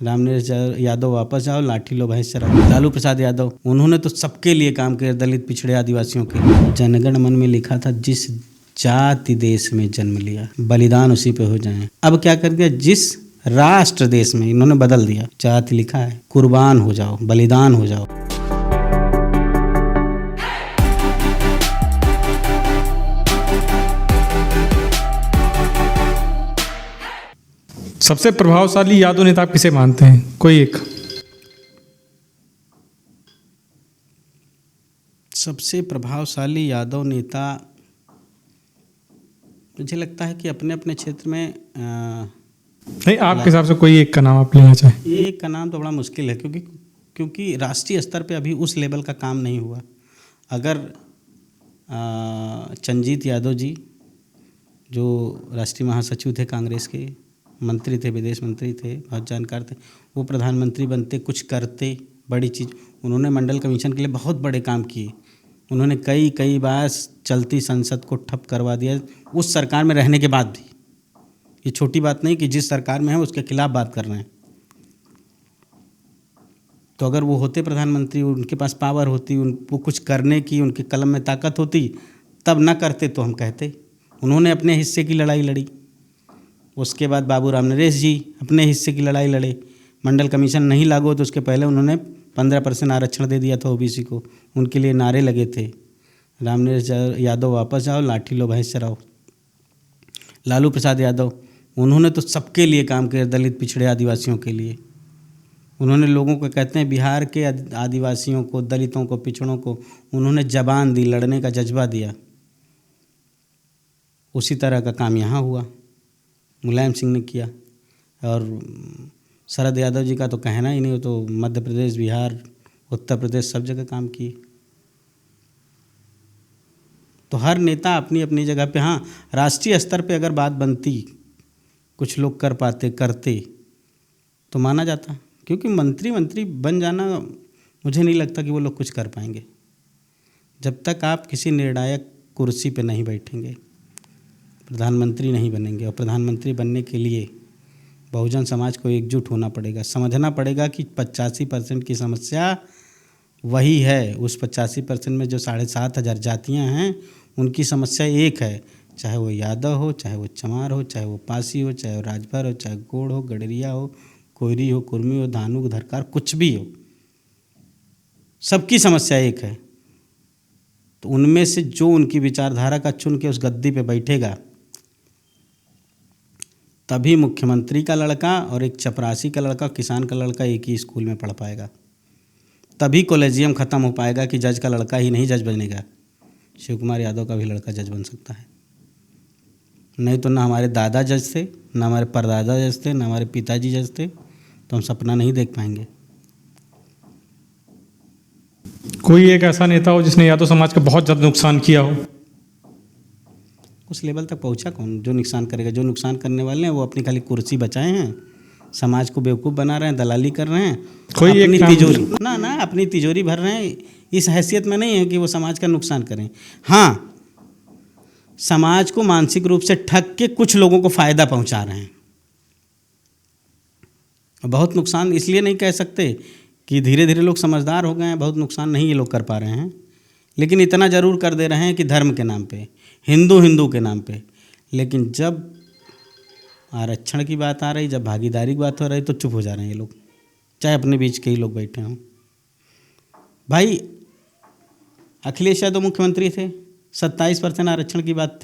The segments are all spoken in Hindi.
रामनिवास यादव वापस जाओ, लाठी लो भैंस चराओ। लालू प्रसाद यादव, उन्होंने तो सबके लिए काम किया, दलित पिछड़े आदिवासियों के। जनगण मन में लिखा था जिस जाति देश में जन्म लिया बलिदान उसी पे हो जाए। अब क्या कर दिया, जिस राष्ट्र देश में, इन्होंने बदल दिया, जाति लिखा है कुर्बान हो जाओ, बलिदान हो जाओ। सबसे प्रभावशाली यादव नेता आप किसे मानते हैं? कोई एक। सबसे प्रभावशाली यादव नेता, मुझे लगता है कि अपने अपने क्षेत्र में नहीं, आपके हिसाब से कोई एक का नाम आप लेना चाहें? एक का नाम तो बड़ा मुश्किल है, क्योंकि राष्ट्रीय स्तर पे अभी उस लेवल का काम नहीं हुआ। अगर चंजीत यादव जी, जो राष्ट्रीय महासचिव थे कांग्रेस के, मंत्री थे, विदेश मंत्री थे, बहुत जानकार थे, वो प्रधानमंत्री बनते, कुछ करते, बड़ी चीज़, उन्होंने मंडल कमीशन के लिए बहुत बड़े काम किए। उन्होंने कई बार चलती संसद को ठप करवा दिया, उस सरकार में रहने के बाद भी। ये छोटी बात नहीं कि जिस सरकार में है उसके खिलाफ बात कर रहे हैं। तो अगर वो होते प्रधानमंत्री, उनके पास पावर होती, उनको कुछ करने की उनके कलम में ताकत होती, तब ना करते तो हम कहते। उन्होंने अपने हिस्से की लड़ाई लड़ी। उसके बाद बाबू रामनरेश जी अपने हिस्से की लड़ाई लड़े। मंडल कमीशन नहीं लागू तो उसके पहले उन्होंने 15% आरक्षण दे दिया था ओबीसी को। उनके लिए नारे लगे थे, रामनिवास यादव वापस जाओ, लाठी लो भैंस चराओ। लालू प्रसाद यादव, उन्होंने तो सबके लिए काम किया, दलित पिछड़े आदिवासियों के लिए। उन्होंने लोगों को, कहते हैं बिहार के आदिवासियों को, दलितों को, पिछड़ों को उन्होंने जबान दी, लड़ने का जज्बा दिया। उसी तरह का काम यहाँ हुआ, मुलायम सिंह ने किया। और शरद यादव जी का तो कहना ही नहीं, हो तो मध्य प्रदेश, बिहार, उत्तर प्रदेश सब जगह काम किए। तो हर नेता अपनी अपनी जगह पे, हाँ, राष्ट्रीय स्तर पे अगर बात बनती, कुछ लोग कर पाते, करते, तो माना जाता। क्योंकि मंत्री बन जाना, मुझे नहीं लगता कि वो लोग कुछ कर पाएंगे जब तक आप किसी निर्णायक कुर्सी पे नहीं बैठेंगे, प्रधानमंत्री नहीं बनेंगे। और प्रधानमंत्री बनने के लिए बहुजन समाज को एकजुट होना पड़ेगा, समझना पड़ेगा कि 85% की समस्या वही है। उस 85% में जो 7,500 जातियाँ हैं, उनकी समस्या एक है, चाहे वो यादव हो, चाहे वो चमार हो, चाहे वो पासी हो, चाहे वो राजभर हो, चाहे गोड़ हो, गडरिया हो, कोयरी हो, कुर्मी हो, धानुक, धरकार, कुछ भी हो, सबकी समस्या एक है। तो उनमें से जो उनकी विचारधारा का चुन के उस गद्दी पे बैठेगा, तभी मुख्यमंत्री का लड़का और एक चपरासी का लड़का, किसान का लड़का एक ही स्कूल में पढ़ पाएगा। तभी कॉलेजियम ख़त्म हो पाएगा कि जज का लड़का ही नहीं जज बनेगा, शिव कुमार यादव का भी लड़का जज बन सकता है। नहीं तो ना हमारे दादा जज थे, ना हमारे परदादा जज थे, ना हमारे पिताजी जज थे, तो हम सपना नहीं देख पाएंगे। कोई एक ऐसा नेता हो जिसने यादव समाज का बहुत ज़्यादा नुकसान किया हो? उस लेवल तक पहुंचा कौन जो नुकसान करेगा? जो नुकसान करने वाले हैं वो अपनी खाली कुर्सी बचाए हैं, समाज को बेवकूफ़ बना रहे हैं, दलाली कर रहे हैं, कोई अपनी एक तिजोरी ना अपनी तिजोरी भर रहे हैं। इस हैसियत में नहीं है कि वो समाज का नुकसान करें। हाँ, समाज को मानसिक रूप से ठग के कुछ लोगों को फ़ायदा पहुंचा रहे हैं। बहुत नुकसान इसलिए नहीं कह सकते कि धीरे धीरे लोग समझदार हो गए हैं, बहुत नुकसान नहीं ये लोग कर पा रहे हैं, लेकिन इतना ज़रूर कर दे रहे हैं कि धर्म के नाम पे, हिंदू के नाम पे। लेकिन जब आरक्षण की बात आ रही, जब भागीदारी की बात हो रही, तो चुप हो जा रहे हैं ये लोग, चाहे अपने बीच के ही लोग बैठे हों। भाई अखिलेश यादव मुख्यमंत्री थे, 27% आरक्षण की बात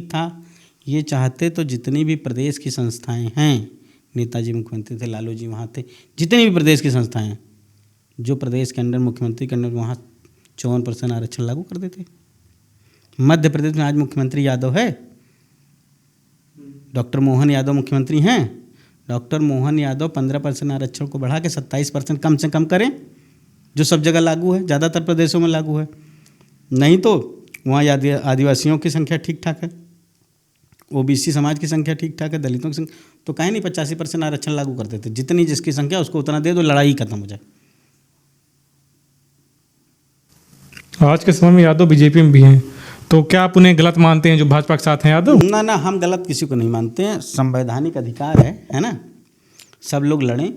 था। ये चाहते तो जितनी भी प्रदेश की संस्थाएं हैं, नेताजी मुख्यमंत्री थे, लालू जी वहाँ थे, जितनी भी प्रदेश की संस्थाएं हैं, जो प्रदेश के अंदर मुख्यमंत्री के अंदर, वहाँ 54% आरक्षण लागू कर देते। मध्य प्रदेश में आज मुख्यमंत्री यादव है, डॉक्टर मोहन यादव मुख्यमंत्री हैं। डॉक्टर मोहन यादव 15% आरक्षण को बढ़ा के 27% कम से कम करें, जो सब जगह लागू है, ज़्यादातर प्रदेशों में लागू है। नहीं तो वहाँ आदिवासियों की संख्या ठीक ठाक है, ओबीसी समाज की संख्या ठीक ठाक है, दलितों की संख्या, तो काहे नहीं 85% आरक्षण लागू कर देते? जितनी जिसकी संख्या उसको उतना दे दो, लड़ाई खत्म हो जाए। आज के समय में यादव बीजेपी में भी हैं, तो क्या आप उन्हें गलत मानते हैं जो भाजपा के साथ हैं यादव? ना, हम गलत किसी को नहीं मानते हैं। संवैधानिक अधिकार है ना, सब लोग लड़ें,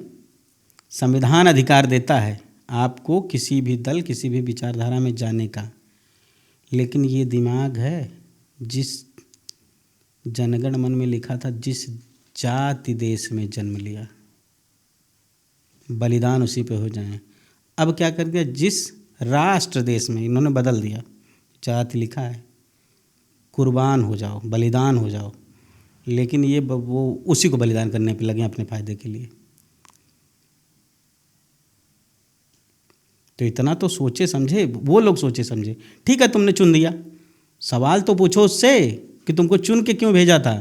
संविधान अधिकार देता है आपको किसी भी दल किसी भी विचारधारा में जाने का, लेकिन ये दिमाग है जिस जनगण मन में लिखा था जिस जाति देश में जन्म लिया बलिदान उसी पे हो जाए। अब क्या कर दिया, जिस राष्ट्र देश में, इन्होंने बदल दिया, जाति लिखा है, कुर्बान हो जाओ, बलिदान हो जाओ, लेकिन ये वो उसी को बलिदान करने पे लगे अपने फायदे के लिए। तो इतना तो सोचे समझे, वो लोग सोचे समझे। ठीक है, तुमने चुन दिया, सवाल तो पूछो उससे कि तुमको चुन के क्यों भेजा था।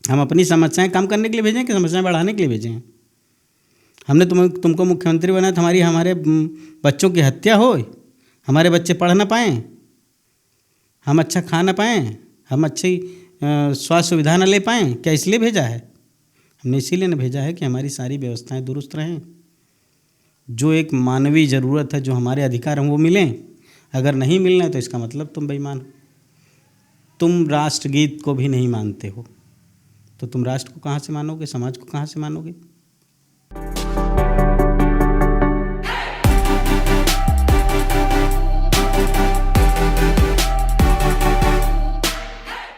हम अपनी समस्याएं कम करने के लिए भेजें कि समस्याएं बढ़ाने के लिए भेजें। हमने तुमको मुख्यमंत्री बनाया तो हमारे बच्चों की हत्या हो, हमारे बच्चे पढ़ ना पाएँ, हम अच्छा खा ना पाएँ, हम अच्छी स्वास्थ्य सुविधा न ले पाएँ, क्या इसलिए भेजा है? हमने इसीलिए न भेजा है कि हमारी सारी व्यवस्थाएं दुरुस्त रहें, जो एक मानवीय ज़रूरत है, जो हमारे अधिकार हैं वो मिलें। अगर नहीं मिलना है तो इसका मतलब तुम बेईमान हो। तुम राष्ट्रगीत को भी नहीं मानते हो तो तुम राष्ट्र को कहाँ से मानोगे, समाज को कहाँ से मानोगे?